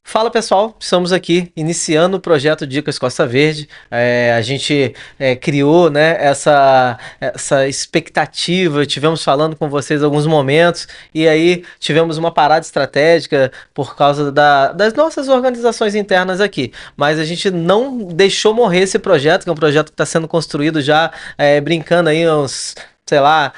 Fala pessoal, estamos aqui iniciando o projeto Dicas Costa Verde. A gente criou, né, essa expectativa, tivemos falando com vocês alguns momentos e aí tivemos uma parada estratégica por causa das nossas organizações internas aqui. Mas a gente não deixou morrer esse projeto, que é um projeto que está sendo construído já brincando aí uns sei lá,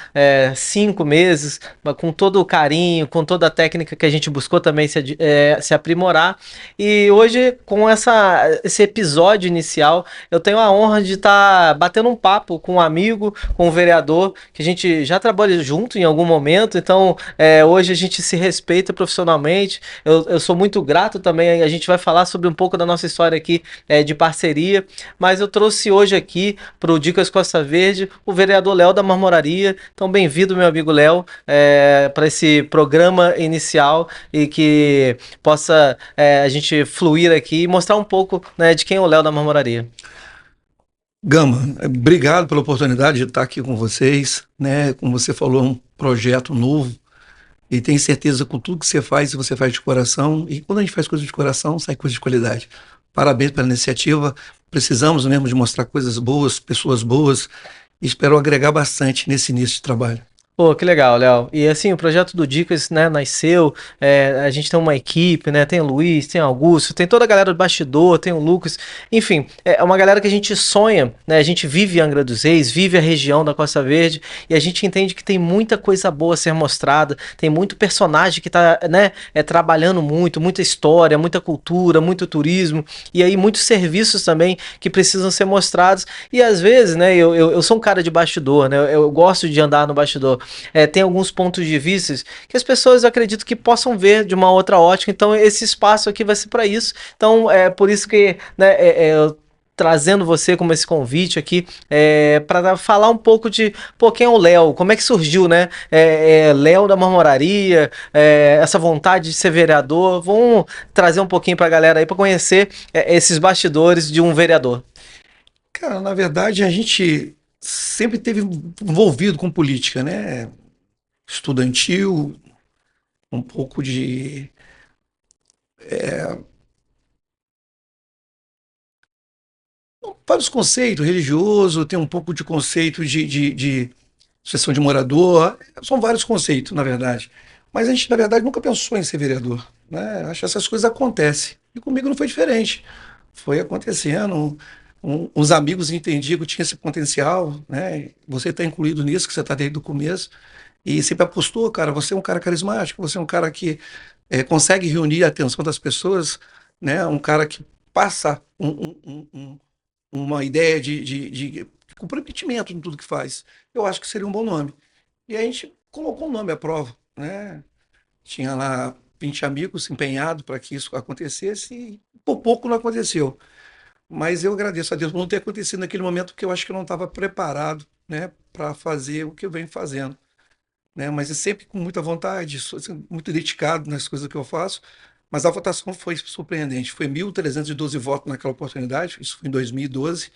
5 meses, mas com todo o carinho, com toda a técnica que a gente buscou também se aprimorar. E hoje, com esse episódio inicial, eu tenho a honra de estar batendo um papo com um amigo, com um vereador, que a gente já trabalhou junto em algum momento, então hoje a gente se respeita profissionalmente. Eu sou muito grato também, a gente vai falar sobre um pouco da nossa história aqui de parceria, mas eu trouxe hoje aqui para o Dicas Costa Verde o vereador Léo da Marmoraria. Então, bem-vindo, meu amigo Léo, para esse programa inicial e que possa a gente fluir aqui e mostrar um pouco, né, de quem é o Léo da Marmoraria. Gama, obrigado pela oportunidade de estar aqui com vocês, né? Como você falou, é um projeto novo e tenho certeza que com tudo que você faz de coração e quando a gente faz coisa de coração, sai coisa de qualidade. Parabéns pela iniciativa. Precisamos mesmo de mostrar coisas boas, pessoas boas e espero agregar bastante nesse início de trabalho. Pô, que legal, Léo. E assim, o projeto do Dicas, né, nasceu, a gente tem uma equipe, né, tem o Luiz, tem o Augusto, tem toda a galera do bastidor, tem o Lucas, enfim, é uma galera que a gente sonha, né, a gente vive Angra dos Reis, vive a região da Costa Verde, e a gente entende que tem muita coisa boa a ser mostrada, tem muito personagem que tá, né, trabalhando muito, muita história, muita cultura, muito turismo, e aí muitos serviços também que precisam ser mostrados, e às vezes, né, eu sou um cara de bastidor, né, eu gosto de andar no bastidor, tem alguns pontos de vista que as pessoas acreditam que possam ver de uma outra ótica. Então, esse espaço aqui vai ser para isso. Então, é por isso que né, eu trazendo você como esse convite aqui para falar um pouco de pô, quem é o Léo, como é que surgiu, né? Léo da Marmoraria, essa vontade de ser vereador. Vamos trazer um pouquinho para a galera aí para conhecer esses bastidores de um vereador. Cara, na verdade, a gente sempre teve envolvido com política, né? Estudantil, um pouco de vários conceitos, religioso, tem um pouco de conceito de sucessão de morador, são vários conceitos, na verdade. Mas a gente, na verdade, nunca pensou em ser vereador, né? Acho que essas coisas acontecem. E comigo não foi diferente. Foi acontecendo. Uns amigos entendiam que eu tinha esse potencial, né? Você está incluído nisso, que você está desde o começo. E sempre apostou, cara, você é um cara carismático, você é um cara que consegue reunir a atenção das pessoas, né? Um cara que passa uma ideia de comprometimento em tudo que faz. Eu acho que seria um bom nome. E a gente colocou o nome à prova, né? Tinha lá 20 amigos empenhados para que isso acontecesse e por pouco não aconteceu. Mas eu agradeço a Deus por não ter acontecido naquele momento, porque eu acho que eu não estava preparado, né, para fazer o que eu venho fazendo, né? Mas é sempre com muita vontade, sou assim, muito dedicado nas coisas que eu faço. Mas a votação foi surpreendente. Foi 1.312 votos naquela oportunidade, isso foi em 2012.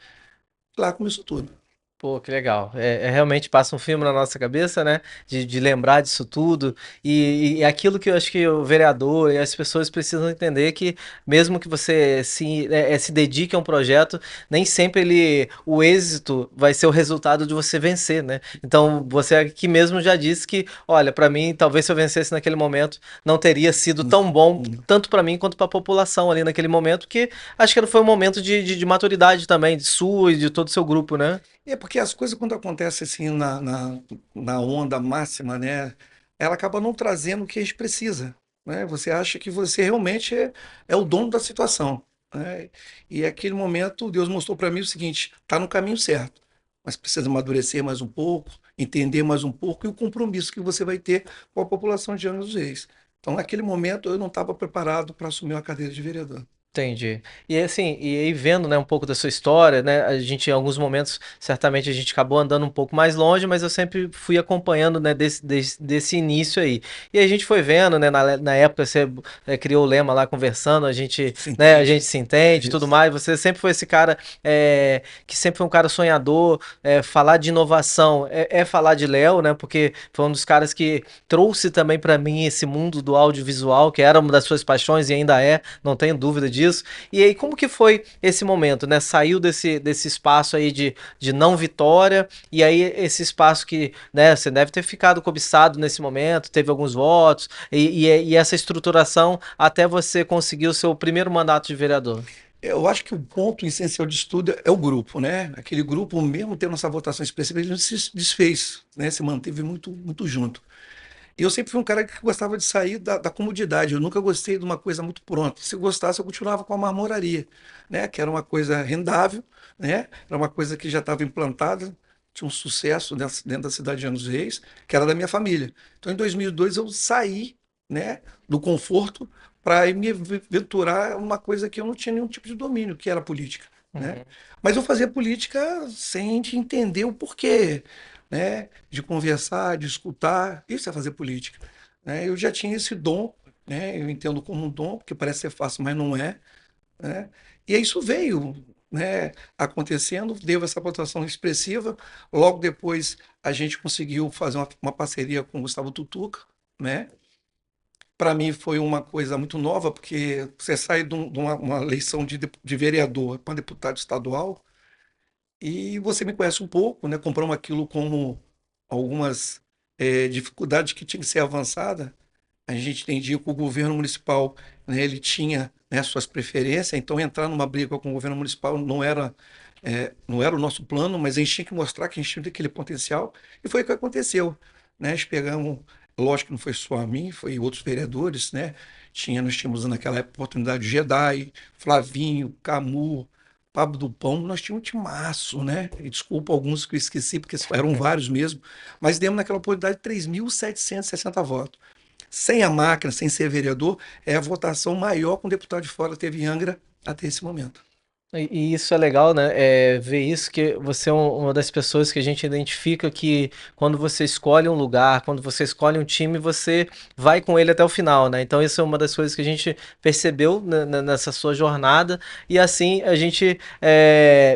Lá começou tudo. Pô, que legal. Realmente passa um filme na nossa cabeça, né? De lembrar disso tudo. E aquilo que eu acho que o vereador e as pessoas precisam entender que, mesmo que você se dedique a um projeto, nem sempre o êxito vai ser o resultado de você vencer, né? Então, você aqui mesmo já disse que, olha, para mim, talvez se eu vencesse naquele momento, não teria sido tão bom, tanto para mim quanto para a população ali naquele momento, que acho que foi um momento de maturidade também, de sua e de todo o seu grupo, né? É porque as coisas, quando acontecem assim na onda máxima, né, ela acaba não trazendo o que a gente precisa, né? Você acha que você realmente é o dono da situação, né? E aquele momento, Deus mostrou para mim o seguinte: está no caminho certo, mas precisa amadurecer mais um pouco, entender mais um pouco e o compromisso que você vai ter com a população de Angra dos Reis. Então, naquele momento, eu não estava preparado para assumir uma cadeira de vereador. Entendi. E assim, e aí vendo, né, um pouco da sua história, né, a gente em alguns momentos, certamente a gente acabou andando um pouco mais longe, mas eu sempre fui acompanhando, né, desse início aí. E a gente foi vendo, né, na época você criou o lema lá conversando, a gente, Se né, a entende? gente se entende, e tudo Isso. mais. Você sempre foi esse cara que sempre foi um cara sonhador, falar de inovação é falar de Léo, né, porque foi um dos caras que trouxe também para mim esse mundo do audiovisual, que era uma das suas paixões e ainda é, não tenho dúvida disso. E aí, como que foi esse momento, né? Saiu desse espaço aí de não vitória, e aí esse espaço que, né, você deve ter ficado cobiçado nesse momento, teve alguns votos, e essa estruturação até você conseguir o seu primeiro mandato de vereador. Eu acho que o ponto essencial de estudo é o grupo, né? Aquele grupo, mesmo tendo essa votação expressiva, ele não se desfez, né? Se manteve muito, muito junto. E eu sempre fui um cara que gostava de sair da comodidade. Eu nunca gostei de uma coisa muito pronta. Se eu gostasse, eu continuava com a marmoraria, né? Que era uma coisa rendável, né? Era uma coisa que já estava implantada, tinha um sucesso dentro da cidade de Angra dos Reis, que era da minha família. Então, em 2002, eu saí, né, do conforto para me aventurar uma coisa que eu não tinha nenhum tipo de domínio, que era a política, né? Uhum. Mas eu fazia política sem entender o porquê, né? De conversar, de escutar, isso é fazer política, né? Eu já tinha esse dom, né? Eu entendo como um dom, porque parece ser fácil, mas não é, né? E isso veio, né, acontecendo, deu essa votação expressiva. Logo depois, a gente conseguiu fazer uma parceria com o Gustavo Tutuca, né? Para mim foi uma coisa muito nova, porque você sai de uma eleição de vereador para deputado estadual, e você me conhece um pouco, né? Compramos aquilo como algumas dificuldades que tinha que ser avançada. A gente entendia que o governo municipal, né, ele tinha, né, suas preferências, então entrar numa briga com o governo municipal não era o nosso plano, mas a gente tinha que mostrar que a gente tinha aquele potencial, e foi o que aconteceu, né? Nós pegamos, lógico que não foi só a mim, foi outros vereadores, né? Nós tínhamos naquela época a oportunidade de Jedi, Flavinho, Camu, Pablo do Pão, nós tínhamos um timaço, né? E desculpa alguns que eu esqueci, porque eram vários mesmo, mas demos naquela oportunidade 3.760 votos. Sem a máquina, sem ser vereador, é a votação maior que um deputado de fora teve em Angra até esse momento. E isso é legal, né? Ver isso que você é uma das pessoas que a gente identifica que quando você escolhe um lugar, quando você escolhe um time, você vai com ele até o final, né? Então isso é uma das coisas que a gente percebeu nessa sua jornada e assim a gente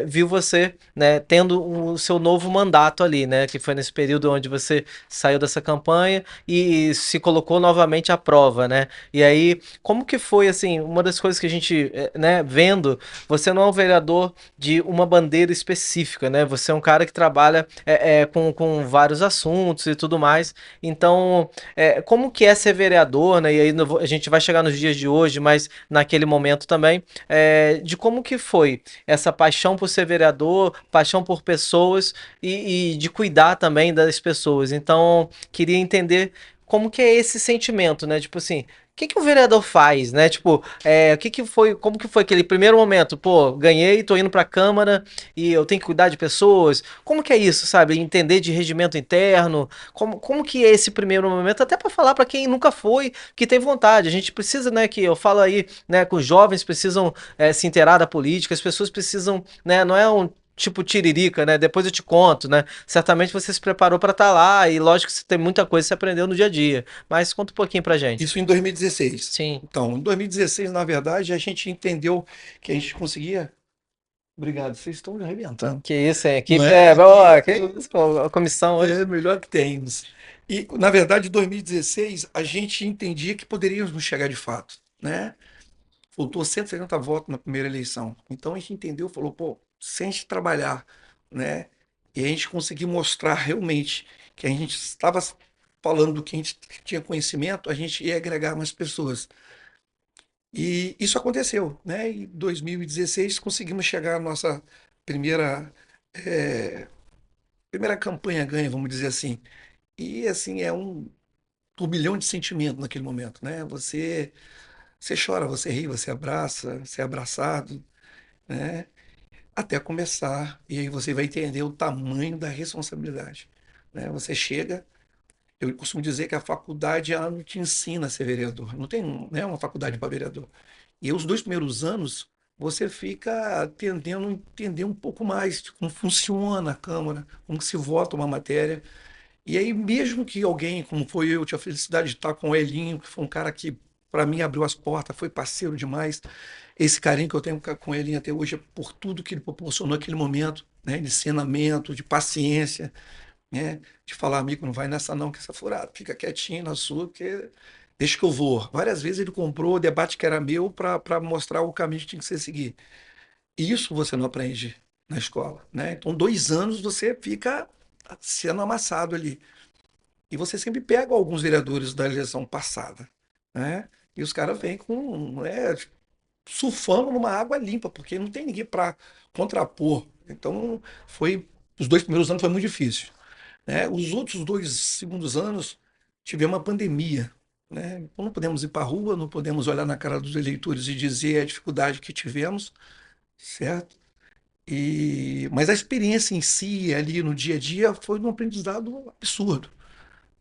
viu você, né, tendo o seu novo mandato ali, né? Que foi nesse período onde você saiu dessa campanha e se colocou novamente à prova, né? E aí, como que foi assim? Uma das coisas que a gente, né, vendo você não é um vereador de uma bandeira específica, né? Você é um cara que trabalha com vários assuntos e tudo mais. Então, como que é ser vereador, né? E aí a gente vai chegar nos dias de hoje, mas naquele momento também, de como que foi essa paixão por ser vereador, paixão por pessoas e de cuidar também das pessoas. Então, queria entender como que é esse sentimento, né? Tipo assim, o que o vereador faz, né? Tipo, o que que foi, como que foi aquele primeiro momento? Pô, ganhei, tô indo pra Câmara e eu tenho que cuidar de pessoas. Como que é isso, sabe? Entender de regimento interno. Como que é esse primeiro momento? Até pra falar pra quem nunca foi, que tem vontade. A gente precisa, né, que eu falo aí, né, que os jovens precisam se inteirar da política, as pessoas precisam, né, não é um tipo tiririca, né? Depois eu te conto, né? Certamente você se preparou pra estar lá e lógico que você tem muita coisa que você aprendeu no dia a dia. Mas conta um pouquinho pra gente. Isso em 2016. Sim. Então, em 2016, na verdade, a gente entendeu que a gente conseguia. Obrigado, vocês estão me arrebentando. Que isso, hein? Não Equipe. é? Ó, que isso, pô, a comissão hoje. É melhor que temos. E, na verdade, em 2016, a gente entendia que poderíamos chegar de fato, né? Faltou 170 votos na primeira eleição. Então a gente entendeu, falou, pô, se a gente trabalhar, né? E a gente conseguir mostrar realmente que a gente estava falando do que a gente tinha conhecimento, a gente ia agregar mais pessoas. E isso aconteceu, né? Em 2016 conseguimos chegar à nossa primeira, eh, primeira campanha ganha, vamos dizer assim. E assim, é um turbilhão de sentimento naquele momento, né? Você chora, você ri, você abraça, você é abraçado, né? Até começar, e aí você vai entender o tamanho da responsabilidade, né? Você chega, Eu costumo dizer que a faculdade ela não te ensina a ser vereador, não tem, né, uma faculdade para vereador. E os 2 primeiros anos você fica tendendo a entender um pouco mais de como funciona a Câmara, como que se vota uma matéria. E aí, mesmo que alguém, como foi eu, tinha a felicidade de estar com o Elinho, que foi um cara que, para mim, abriu as portas, foi parceiro demais. Esse carinho que eu tenho com o Elinho até hoje é por tudo que ele proporcionou naquele momento, né, de ensinamento, de paciência, né, de falar, amigo, não vai nessa não, que essa é furada, fica quietinho na sua, que deixa que eu vou. Várias vezes ele comprou o debate que era meu para mostrar o caminho que tinha que ser seguir. E isso você não aprende na escola, né? Então, 2 anos você fica sendo amassado ali. E você sempre pega alguns vereadores da eleição passada, né? E os caras vêm com, né, surfando numa água limpa, porque não tem ninguém para contrapor. Então, os 2 primeiros anos foi muito difícil, né? Os outros 2 segundos anos tivemos uma pandemia, né? Então não podemos ir para a rua, não podemos olhar na cara dos eleitores e dizer a dificuldade que tivemos, certo? Mas a experiência em si, ali no dia a dia, foi um aprendizado absurdo,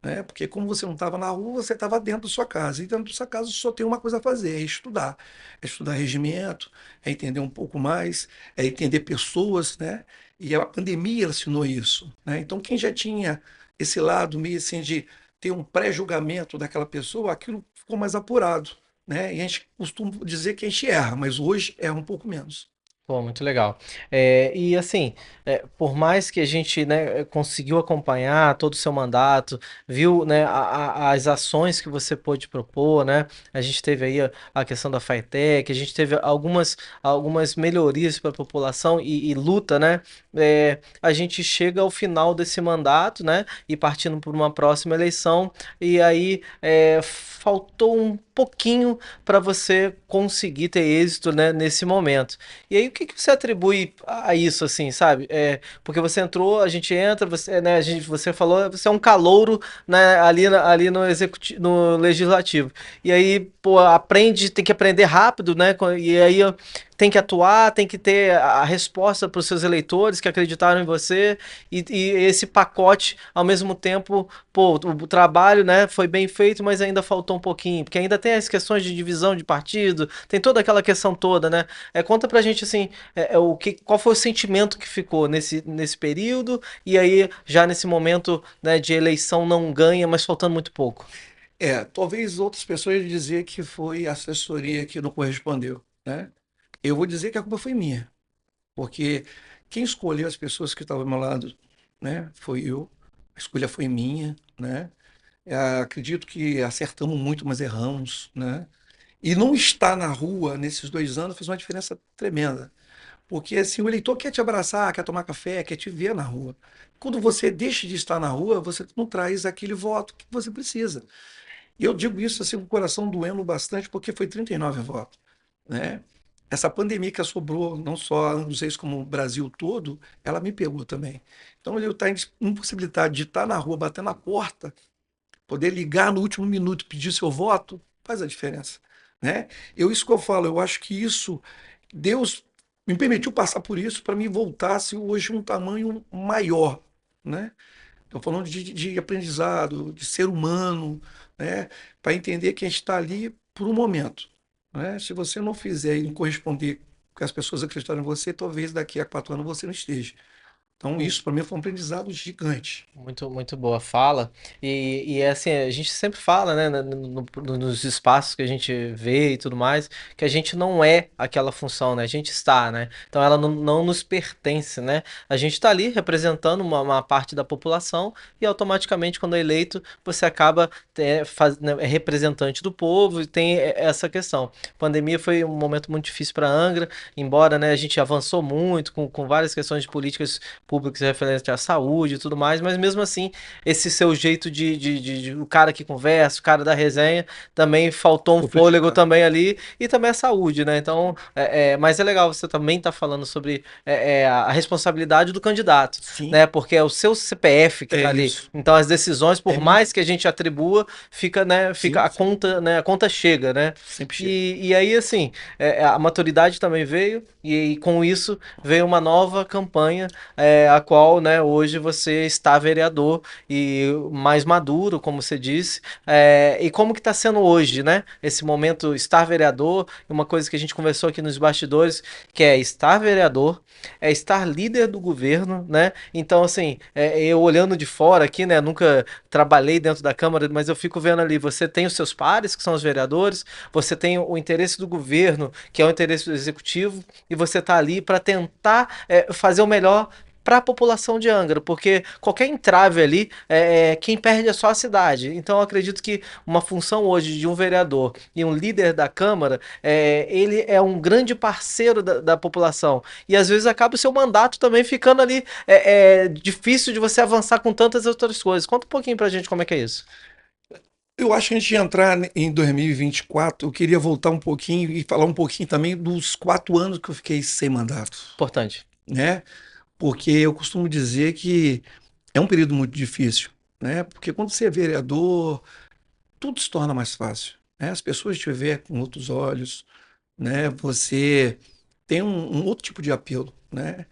né? Porque como você não estava na rua, você estava dentro da sua casa. E dentro da sua casa só tem uma coisa a fazer, é estudar. É estudar regimento, é entender um pouco mais, é entender pessoas, né? E a pandemia ela ensinou isso, né? Então quem já tinha esse lado meio assim de ter um pré-julgamento daquela pessoa, aquilo ficou mais apurado, né? E a gente costuma dizer que a gente erra, mas hoje erra um pouco menos. Pô, muito legal. E assim, por mais que a gente, né, conseguiu acompanhar todo o seu mandato, viu, né, as ações que você pôde propor, né? A gente teve aí a questão da Fitec, a gente teve algumas melhorias para a população e luta, né? A gente chega ao final desse mandato, né? E partindo por uma próxima eleição, e aí faltou um pouquinho para você conseguir ter êxito, né, nesse momento. E aí, o que que você atribui a isso, assim, sabe? Porque você entrou, a gente entra, você, né, você falou, você é um calouro, né, ali no no legislativo. E aí, pô, tem que aprender rápido, né? E aí tem que atuar, tem que ter a resposta para os seus eleitores que acreditaram em você e esse pacote, ao mesmo tempo, pô, o trabalho, né, foi bem feito, mas ainda faltou um pouquinho, porque ainda tem as questões de divisão de partido, tem toda aquela questão toda, né? Conta pra gente assim, qual foi o sentimento que ficou nesse período e aí já nesse momento, né, de eleição não ganha, mas faltando muito pouco. Talvez outras pessoas iam dizer que foi a assessoria que não correspondeu, né? Eu vou dizer que a culpa foi minha, porque quem escolheu as pessoas que estavam ao meu lado, né, foi eu. A escolha foi minha, né? Acredito que acertamos muito, mas erramos, né? E não estar na rua nesses 2 anos fez uma diferença tremenda. Porque assim, o eleitor quer te abraçar, quer tomar café, quer te ver na rua. Quando você deixa de estar na rua, você não traz aquele voto que você precisa. E eu digo isso assim com o coração doendo bastante, porque foi 39 votos, né? Essa pandemia que assobrou não só a Angra dos Reis como o Brasil todo, ela me pegou também. Então ele está em impossibilidade de estar na rua, bater na porta, poder ligar no último minuto e pedir seu voto, faz a diferença, né? Isso que eu falo, eu acho que isso, Deus me permitiu passar por isso para me voltasse hoje um tamanho maior, né? Estou falando de aprendizado, de ser humano, né? Para entender que a gente está ali por um momento, né? Se você não fizer e não corresponder com que as pessoas acreditaram em você, talvez daqui a 4 anos você não esteja. Então, isso para mim foi um aprendizado gigante. Muito, muito boa fala. E é assim, a gente sempre fala, né, nos espaços que a gente vê e tudo mais, que a gente não é aquela função, né? A gente está, né? Então ela não nos pertence, né? A gente está ali representando uma parte da população e automaticamente, quando é eleito, você acaba né, é representante do povo e tem essa questão. A pandemia foi um momento muito difícil para Angra, embora, né, a gente avançou muito com várias questões de políticas públicos referentes à saúde e tudo mais, mas mesmo assim, esse seu jeito o cara que conversa, o cara da resenha, também faltou um Vou fôlego criticar. também ali, e também a saúde, né? Então, mas é legal você também tá falando sobre a responsabilidade do candidato, Sim, né? Porque é o seu CPF que é tá ali. isso. Então, as decisões, É por minha. mais que a gente atribua, fica, né, fica Sim, a conta, né, a conta chega, né? sempre chega. E aí, assim, a maturidade também veio, e com isso veio uma nova campanha a qual, né, hoje você está vereador e mais maduro, como você disse. E como que está sendo hoje, né? Esse momento estar vereador, uma coisa que a gente conversou aqui nos bastidores, que é estar vereador, é estar líder do governo, né? Então, assim, eu olhando de fora aqui, né? Nunca trabalhei dentro da Câmara, mas eu fico vendo ali, você tem os seus pares, que são os vereadores, você tem o interesse do governo, que é o interesse do executivo, e você está ali para tentar fazer o melhor para a população de Angra, porque qualquer entrave ali, quem perde é só a cidade. Então eu acredito que uma função hoje de um vereador e um líder da Câmara, ele é um grande parceiro da população. E às vezes acaba o seu mandato também ficando ali difícil de você avançar com tantas outras coisas. Conta um pouquinho pra gente como é que é isso. Eu acho que antes de entrar em 2024, eu queria voltar um pouquinho e falar um pouquinho também dos 4 anos que eu fiquei sem mandato, Importante. né? Porque eu costumo dizer que é um período muito difícil, né? Porque quando você é vereador, tudo se torna mais fácil, né? As pessoas te veem com outros olhos, né? Você tem um outro tipo de apelo, né?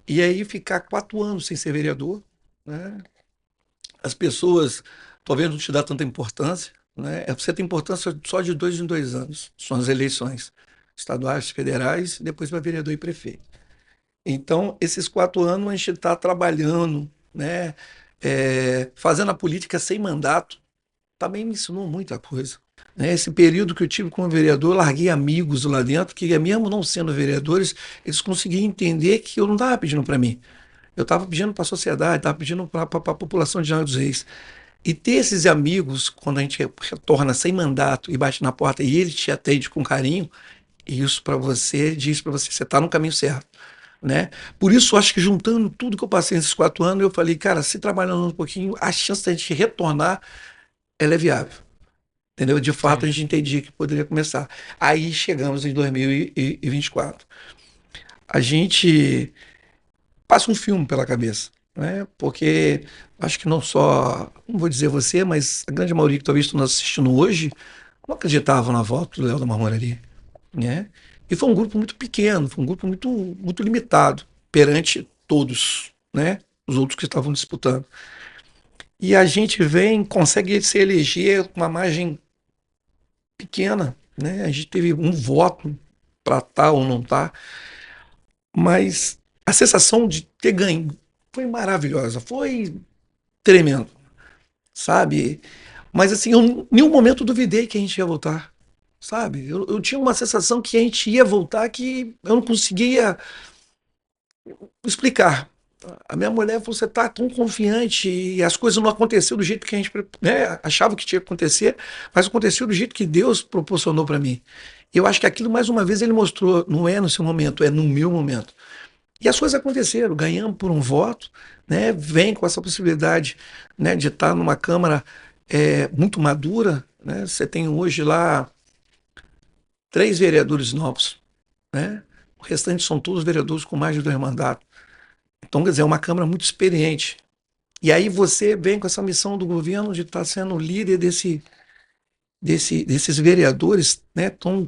E aí ficar 4 anos sem ser vereador, né? As pessoas talvez não te dá tanta importância, né? Você tem importância só de 2 em 2 anos, são as eleições estaduais, federais, e depois para vereador e prefeito. Então, esses 4 anos a gente está trabalhando, né? Fazendo a política sem mandato, também me ensinou muita coisa, né? Esse período que eu tive como vereador, eu larguei amigos lá dentro, que mesmo não sendo vereadores, eles conseguiam entender que eu não estava pedindo para mim. Eu estava pedindo para a sociedade, estava pedindo para a população de Angra dos Reis. E ter esses amigos, quando a gente retorna sem mandato e bate na porta e ele te atende com carinho, isso para você diz para você, você está no caminho certo, né? Por isso, eu acho que juntando tudo que eu passei nesses 4 anos, eu falei, cara, se trabalhando um pouquinho, a chance da gente retornar, ela é viável. Entendeu? De fato, a Sim. gente entendia que poderia começar. Aí chegamos em 2024. A gente passa um filme pela cabeça, né? Porque acho que não só, não vou dizer você, mas a grande maioria que talvez estão nos assistindo hoje não acreditavam na volta do Léo da Marmoraria, né? E foi um grupo muito pequeno, foi um grupo muito limitado perante todos, né? Os outros que estavam disputando. E a gente vem, consegue se eleger com uma margem pequena, né? A gente teve um voto para estar ou não estar, mas a sensação de ter ganho foi maravilhosa, foi tremendo, sabe? Mas assim, eu em nenhum momento duvidei que a gente ia voltar, sabe? Eu tinha uma sensação que a gente ia voltar que eu não conseguia explicar. A minha mulher falou: você tá tão confiante e as coisas não aconteceram do jeito que a gente, né, achava que tinha que acontecer, mas aconteceu do jeito que Deus proporcionou para mim. Eu acho que aquilo, mais uma vez, ele mostrou, não é no seu momento, é no meu momento. E as coisas aconteceram, ganhamos por um voto, né? Vem com essa possibilidade, né, de estar numa Câmara muito madura, né? Você tem hoje lá 3 vereadores novos, né? O restante são todos vereadores com mais de 2 mandatos. Então, quer dizer, é uma Câmara muito experiente. E aí você vem com essa missão do governo de estar sendo líder desses vereadores, né, tão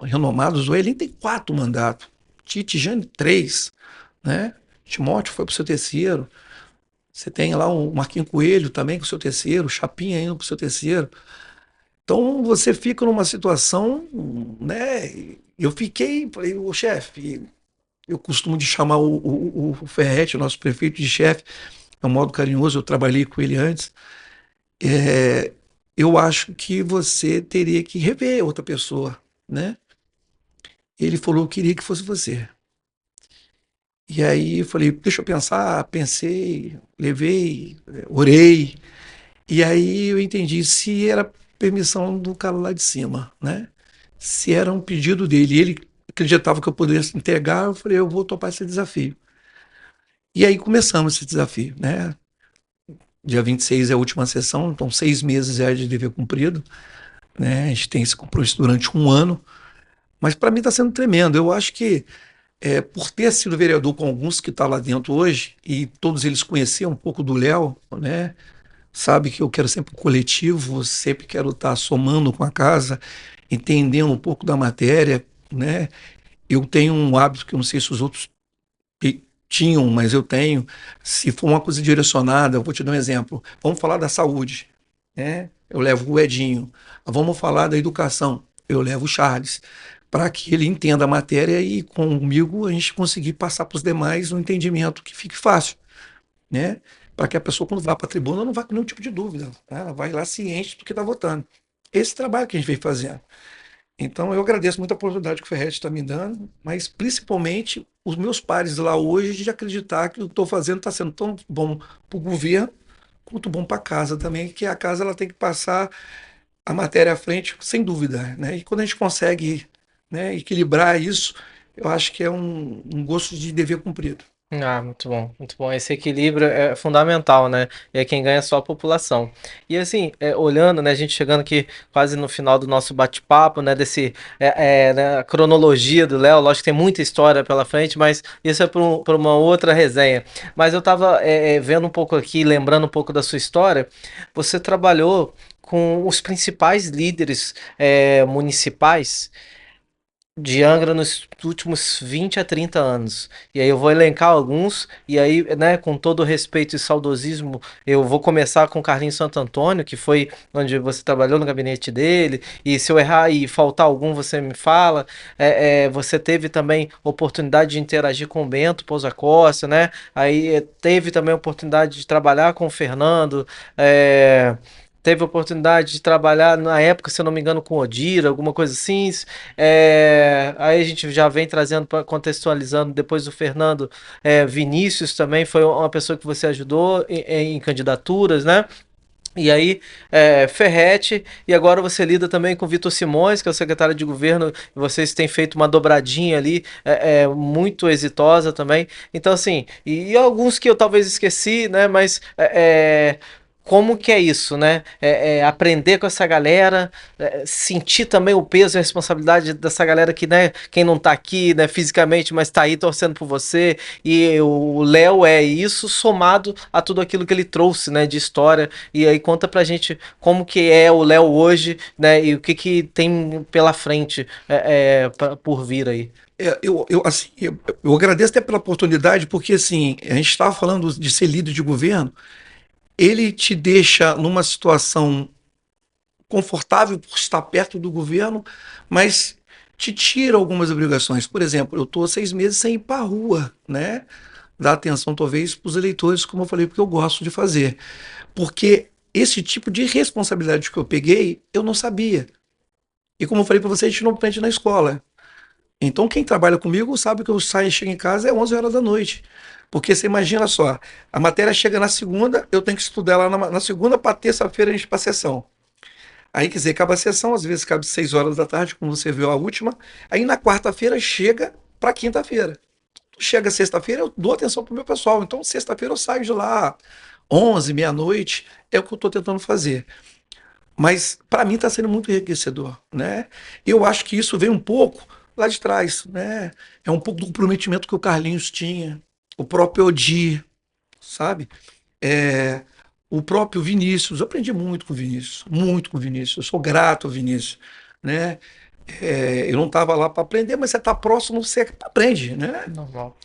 renomados. O Elim tem 4 mandatos, Tite Jane 3, né? Timóteo foi para o seu terceiro. Você tem lá o Marquinho Coelho também com o seu terceiro, o Chapinha indo para o seu terceiro. Então você fica numa situação, né? Eu fiquei, falei, o chefe, eu costumo de chamar o Ferretti, o nosso prefeito, de chefe, é um modo carinhoso, eu trabalhei com ele antes. É, eu acho que você teria que rever outra pessoa, né? Ele falou que queria que fosse você. E aí eu falei, deixa eu pensar, pensei, levei, orei. E aí eu entendi se era permissão do cara lá de cima, né? Se era um pedido dele. Ele acreditava que eu poderia entregar, eu falei, eu vou topar esse desafio. E aí começamos esse desafio, né? Dia 26 é a última sessão, então 6 meses é de dever cumprido, né? A gente tem esse compromisso durante um ano, mas para mim está sendo tremendo. Eu acho que por ter sido vereador com alguns que estão lá dentro hoje, e todos eles conheciam um pouco do Léo, né? Sabe que eu quero sempre o coletivo, sempre quero estar somando com a casa, entendendo um pouco da matéria, né? Eu tenho um hábito que eu não sei se os outros tinham, mas eu tenho. Se for uma coisa direcionada, eu vou te dar um exemplo. Vamos falar da saúde, né? Eu levo o Edinho. Vamos falar da educação. Eu levo o Charles, para que ele entenda a matéria e comigo a gente conseguir passar para os demais um entendimento que fique fácil, né? Para que a pessoa, quando vá para a tribuna, não vá com nenhum tipo de dúvida, tá? Ela vai lá ciente do que está votando. Esse trabalho que a gente vem fazendo. Então, eu agradeço muito a oportunidade que o Ferret está me dando, mas principalmente os meus pares lá hoje de acreditar que o que eu estou fazendo está sendo tão bom para o governo quanto bom para a casa também, que a casa ela tem que passar a matéria à frente, sem dúvida, né? E quando a gente consegue, né, equilibrar isso, eu acho que é um gosto de dever cumprido. Ah, muito bom, muito bom. Esse equilíbrio é fundamental, né? E é quem ganha só a população. E assim, olhando, né, a gente chegando aqui quase no final do nosso bate-papo, né, né, a cronologia do Léo, lógico que tem muita história pela frente, mas isso é para uma outra resenha. Mas eu tava vendo um pouco aqui, lembrando um pouco da sua história. Você trabalhou com os principais líderes municipais de Angra nos últimos 20 a 30 anos. E aí eu vou elencar alguns, e aí, né, com todo o respeito e saudosismo, eu vou começar com Carlinhos Santo Antônio, que foi onde você trabalhou no gabinete dele, e se eu errar e faltar algum, você me fala. Você teve também oportunidade de interagir com o Bento Pousa Costa, né? Aí teve também a oportunidade de trabalhar com o Fernando, é, teve a oportunidade de trabalhar na época, se eu não me engano, com o Odira, alguma coisa assim. Aí a gente já vem trazendo, contextualizando, depois do Fernando, Vinícius também foi uma pessoa que você ajudou em candidaturas, né? E aí, Ferretti, e agora você lida também com Vitor Simões, que é o secretário de governo, e vocês têm feito uma dobradinha ali, muito exitosa também. Então, assim, e alguns que eu talvez esqueci, né? Mas como que é isso, né? Aprender com essa galera, sentir também o peso e a responsabilidade dessa galera que, né, quem não tá aqui, né, fisicamente, mas tá aí torcendo por você. E o Léo é isso somado a tudo aquilo que ele trouxe, né, de história. E aí conta pra gente como que é o Léo hoje, né, e o que que tem pela frente por vir aí. Assim, eu agradeço até pela oportunidade, porque assim, a gente estava falando de ser líder de governo, ele te deixa numa situação confortável por estar perto do governo, mas te tira algumas obrigações. Por exemplo, eu estou 6 meses sem ir para a rua, né? Dar atenção, talvez, para os eleitores, como eu falei, porque eu gosto de fazer. Porque esse tipo de responsabilidade que eu peguei, eu não sabia. E como eu falei para você, a gente não aprende na escola. Então, quem trabalha comigo sabe que eu saio e chego em casa é 11 horas da noite. Porque você imagina só, a matéria chega na segunda, eu tenho que estudar lá na segunda para terça-feira a gente para a sessão. Aí, quer dizer, acaba a sessão, às vezes cabe 6 horas da tarde, como você viu a última. Aí na quarta-feira chega para quinta-feira. Chega sexta-feira, eu dou atenção pro meu pessoal. Então, sexta-feira eu saio de lá 11, meia-noite, é o que eu estou tentando fazer. Mas para mim está sendo muito enriquecedor, né? Eu acho que isso vem um pouco lá de trás, né? É um pouco do comprometimento que o Carlinhos tinha, o próprio Odi, sabe? É, o próprio Vinícius, eu aprendi muito com o Vinícius, eu sou grato ao Vinícius, né? Eu não estava lá para aprender, mas você está próximo, você aprende, né? Normal.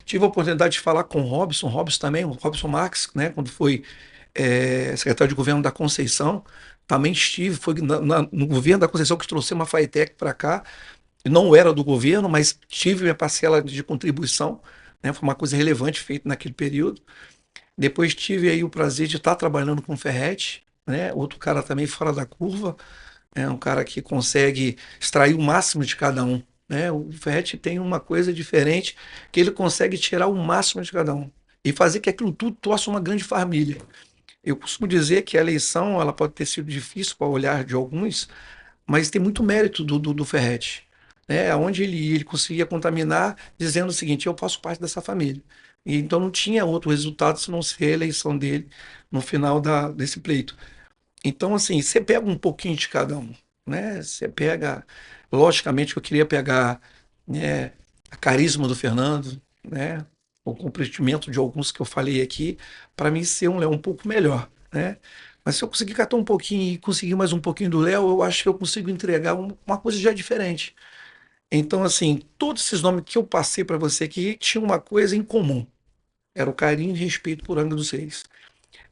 Tive a oportunidade de falar com o Robson também, o Robson Marques, né? Quando foi secretário de governo da Conceição, também estive, foi no governo da Conceição que trouxe uma Faetec para cá, não era do governo, mas tive minha parcela de contribuição, né? Foi uma coisa relevante feita naquele período. Depois tive aí o prazer de estar trabalhando com o Ferretti, né? Outro cara também fora da curva, é um cara que consegue extrair o máximo de cada um, né? O Ferretti tem uma coisa diferente, que ele consegue tirar o máximo de cada um e fazer que aquilo tudo torne uma grande família. Eu costumo dizer que a eleição ela pode ter sido difícil para o olhar de alguns, mas tem muito mérito do Ferretti, né? Onde ele conseguia contaminar dizendo o seguinte: eu faço parte dessa família. E então não tinha outro resultado senão ser a eleição dele no final desse pleito. Então, assim, você pega um pouquinho de cada um, né? Você pega, logicamente, que eu queria pegar, né, a carisma do Fernando, né? O comprometimento de alguns que eu falei aqui, para mim ser um Léo um pouco melhor, né? Mas se eu conseguir catar um pouquinho e conseguir mais um pouquinho do Léo, eu acho que eu consigo entregar uma coisa já diferente. Então, assim, todos esses nomes que eu passei para você aqui tinham uma coisa em comum. Era o carinho e respeito por Angra dos Reis.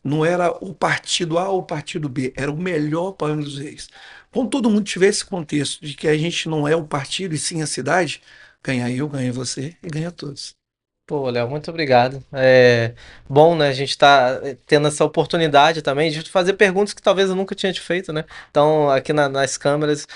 Não era o partido A ou o partido B, era o melhor para Angra dos Reis. Quando todo mundo tiver esse contexto de que a gente não é o partido e sim a cidade, ganha eu, ganha você e ganha todos. Pô, Léo, muito obrigado. É bom, né? A gente tá tendo essa oportunidade também de fazer perguntas que talvez eu nunca tinha te feito, né? Então, aqui nas câmeras,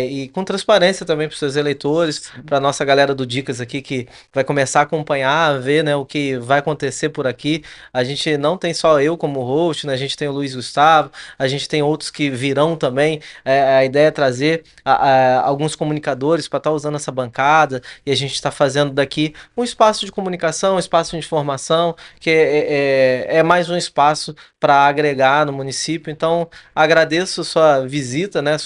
e com transparência também para os seus eleitores, Sim. para nossa galera do Dicas aqui que vai começar a acompanhar, a ver, né, o que vai acontecer por aqui. A gente não tem só eu como host, né? A gente tem o Luiz Gustavo, a gente tem outros que virão também. A ideia é trazer alguns comunicadores para estar usando essa bancada e a gente está fazendo daqui um espaço de comunicação, um espaço de informação, que é mais um espaço para agregar no município. Então, agradeço sua visita, né?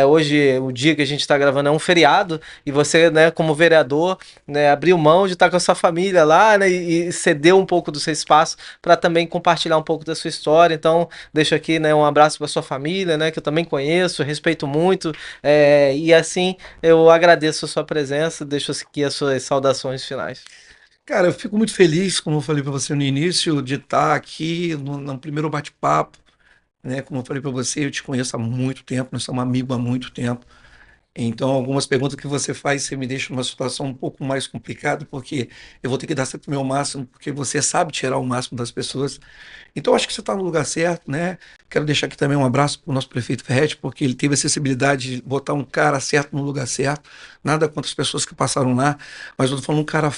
Hoje, o dia que a gente está gravando é um feriado, e você, né, como vereador, né, abriu mão de estar com a sua família lá, né, e cedeu um pouco do seu espaço para também compartilhar um pouco da sua história. Então, deixo aqui, né, um abraço para sua família, né, que eu também conheço, respeito muito, e assim eu agradeço a sua presença, deixo aqui as suas saudações finais. Cara, eu fico muito feliz, como eu falei para você no início, de estar aqui no primeiro bate-papo, né? Como eu falei para você, eu te conheço há muito tempo, nós somos amigos há muito tempo. Então, algumas perguntas que você faz, você me deixa numa situação um pouco mais complicada, porque eu vou ter que dar sempre o meu máximo, porque você sabe tirar o máximo das pessoas. Então, acho que você está no lugar certo, né? Quero deixar aqui também um abraço para o nosso prefeito Ferretti, porque ele teve a sensibilidade de botar um cara certo no lugar certo. Nada contra as pessoas que passaram lá, mas eu tô falando um cara,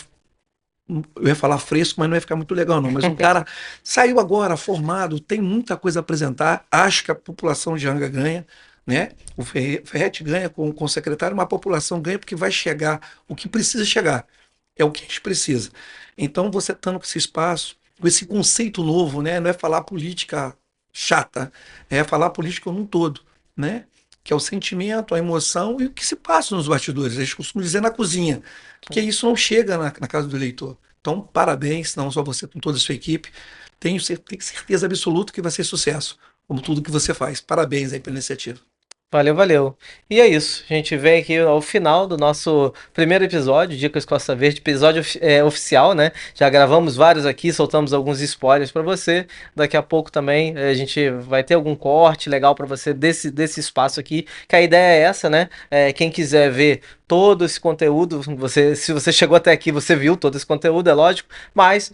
eu ia falar fresco, mas não ia ficar muito legal, não. Mas um cara saiu agora, formado, tem muita coisa a apresentar. Acho que a população de Anga ganha, né? O Ferretti ganha com o secretário, mas a população ganha porque vai chegar o que precisa chegar. É o que a gente precisa. Então, você estando com esse espaço, com esse conceito novo, né? Não é falar política chata, é falar política num todo, né? Que é o sentimento, a emoção e o que se passa nos bastidores. A gente costuma dizer na cozinha, porque isso não chega na casa do eleitor. Então, parabéns, não só você, com toda a sua equipe. Tenho certeza absoluta que vai ser sucesso, como tudo que você faz. Parabéns aí pela iniciativa. Valeu, valeu. E é isso. A gente vem aqui ao final do nosso primeiro episódio, Dicas Costa Verde, episódio oficial, né? Já gravamos vários aqui, soltamos alguns spoilers para você. Daqui a pouco também a gente vai ter algum corte legal para você desse espaço aqui, que a ideia é essa, né? Quem quiser ver todo esse conteúdo, se você chegou até aqui, você viu todo esse conteúdo, é lógico, mas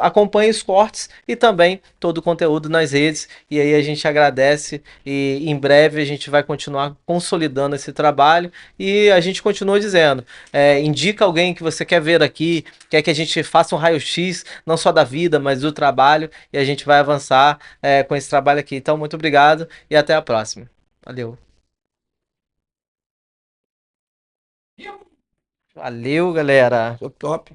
acompanhe os cortes e também todo o conteúdo nas redes. E aí a gente agradece e em breve a gente vai continuar consolidando esse trabalho e a gente continua dizendo, indica alguém que você quer ver aqui, quer que a gente faça um raio-x, não só da vida, mas do trabalho, e a gente vai avançar com esse trabalho aqui. Então, muito obrigado e até a próxima. Valeu. Valeu, galera. Tô top.